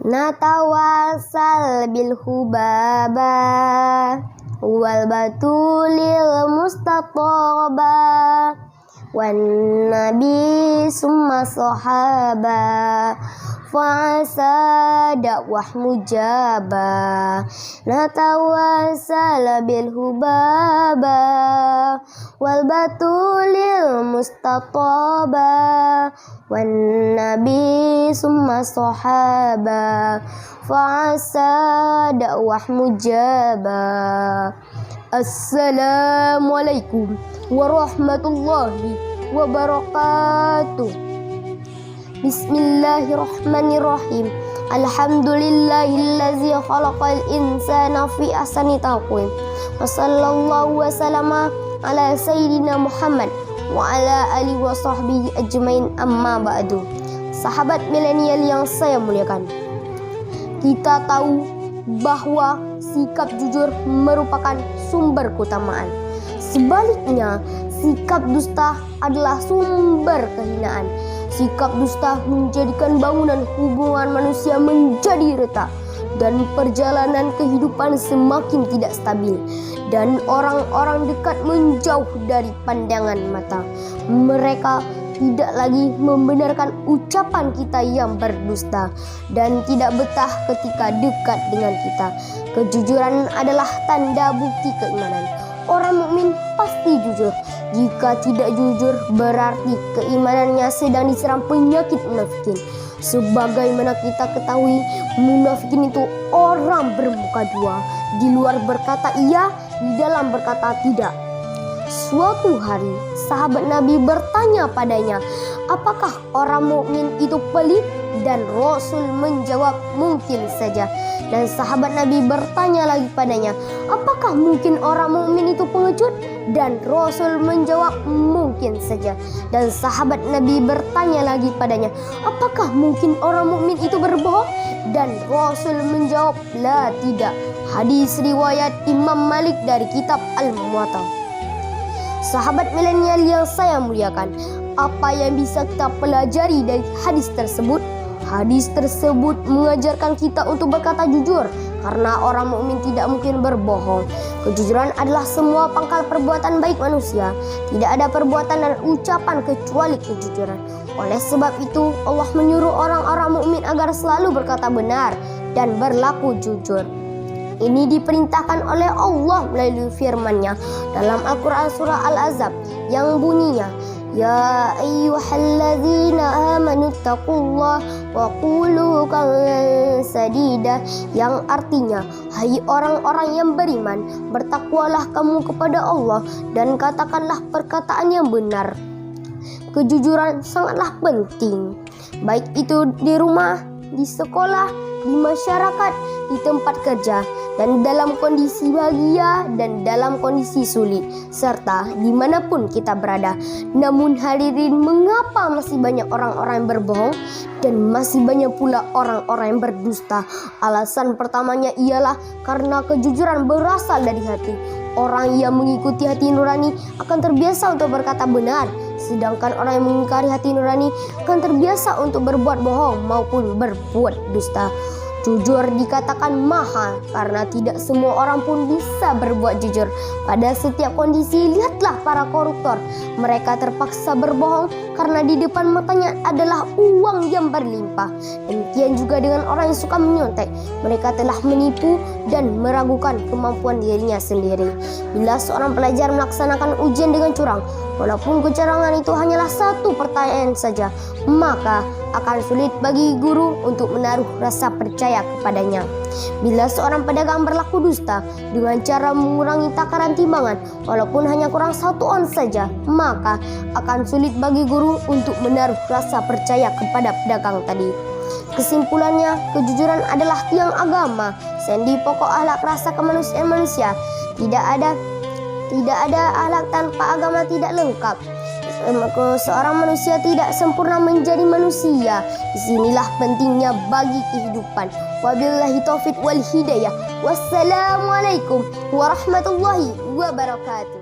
Natawasal bil hubaba wal batulil mustataba wan nabi summa sahaba fa'asa dakwah mujaba. Natawasal bil hubaba wal batulil mustataba wan nabi summa sahaba fa'asa dakwah mujaba. Assalamualaikum warahmatullahi wabarakatuh. Bismillahirrahmanirrahim. Alhamdulillahillazi khalaqal insana fi ahsani taqwim. Wa sallallahu wa sallama ala sayyidina Muhammad wa ala alihi wa sahbihi ajmain, amma ba'du. Sahabat milenial yang saya muliakan, kita tahu bahwa sikap jujur merupakan sumber keutamaan. Sebaliknya, sikap dusta adalah sumber kehinaan. Sikap dusta menjadikan bangunan hubungan manusia menjadi retak dan perjalanan kehidupan semakin tidak stabil, dan orang-orang dekat menjauh dari pandangan mata. Mereka tidak lagi membenarkan ucapan kita yang berdusta dan tidak betah ketika dekat dengan kita. Kejujuran adalah tanda bukti keimanan. Orang mukmin pasti jujur. Jika tidak jujur, berarti keimanannya sedang diserang penyakit munafikin. Sebagaimana kita ketahui, munafikin itu orang bermuka dua. Di luar berkata iya, di dalam berkata tidak. Suatu hari, sahabat Nabi bertanya padanya, apakah orang mukmin itu pelit? Dan Rasul menjawab, mungkin saja. Dan sahabat Nabi bertanya lagi padanya, apakah mungkin orang mukmin itu pengecut? Dan Rasul menjawab, mungkin saja. Dan sahabat Nabi bertanya lagi padanya, apakah mungkin orang mukmin itu berbohong? Dan Rasul menjawab, la, tidak. Hadis riwayat Imam Malik dari kitab Al-Muwatta. Sahabat milenial yang saya muliakan, apa yang bisa kita pelajari dari hadis tersebut? Hadis tersebut mengajarkan kita untuk berkata jujur, karena orang mukmin tidak mungkin berbohong. Kejujuran adalah semua pangkal perbuatan baik manusia. Tidak ada perbuatan dan ucapan kecuali kejujuran. Oleh sebab itu, Allah menyuruh orang-orang mukmin agar selalu berkata benar dan berlaku jujur. Ini diperintahkan oleh Allah melalui firman-Nya dalam Al-Quran surah Al-Ahzab yang bunyinya, ya ayyuhalladzina amanu taqullaha wa qulu qawlan sadida, yang artinya, hai orang-orang yang beriman, bertakwalah kamu kepada Allah dan katakanlah perkataan yang benar. Kejujuran sangatlah penting, baik itu di rumah, di sekolah, di masyarakat, di tempat kerja, dan dalam kondisi bahagia dan dalam kondisi sulit, serta dimanapun kita berada. Namun hadirin, mengapa masih banyak orang-orang yang berbohong dan masih banyak pula orang-orang yang berdusta? Alasan pertamanya ialah karena kejujuran berasal dari hati. Orang yang mengikuti hati nurani akan terbiasa untuk berkata benar, sedangkan orang yang mengingkari hati nurani akan terbiasa untuk berbuat bohong maupun berbuat dusta. Jujur dikatakan mahal karena tidak semua orang pun bisa berbuat jujur. Pada setiap kondisi, lihatlah para koruptor. Mereka terpaksa berbohong karena di depan matanya adalah uang yang berlimpah. Demikian juga dengan orang yang suka menyontek. Mereka telah menipu dan meragukan kemampuan dirinya sendiri. Bila seorang pelajar melaksanakan ujian dengan curang, walaupun kecurangan itu hanyalah satu pertanyaan saja, maka akan sulit bagi guru untuk menaruh rasa percaya kepadanya. Bila seorang pedagang berlaku dusta dengan cara mengurangi takaran timbangan walaupun hanya kurang 1 ons saja, maka akan sulit bagi guru untuk menaruh rasa percaya kepada pedagang tadi. Kesimpulannya, kejujuran adalah tiang agama, sendi pokok akhlak rasa kemanusiaan manusia. Tidak ada akhlak tanpa agama tidak lengkap. Seorang manusia tidak sempurna menjadi manusia. Disinilah pentingnya bagi kehidupan. Wabillahi taufiq wal hidayah. Wassalamualaikum warahmatullahi wabarakatuh.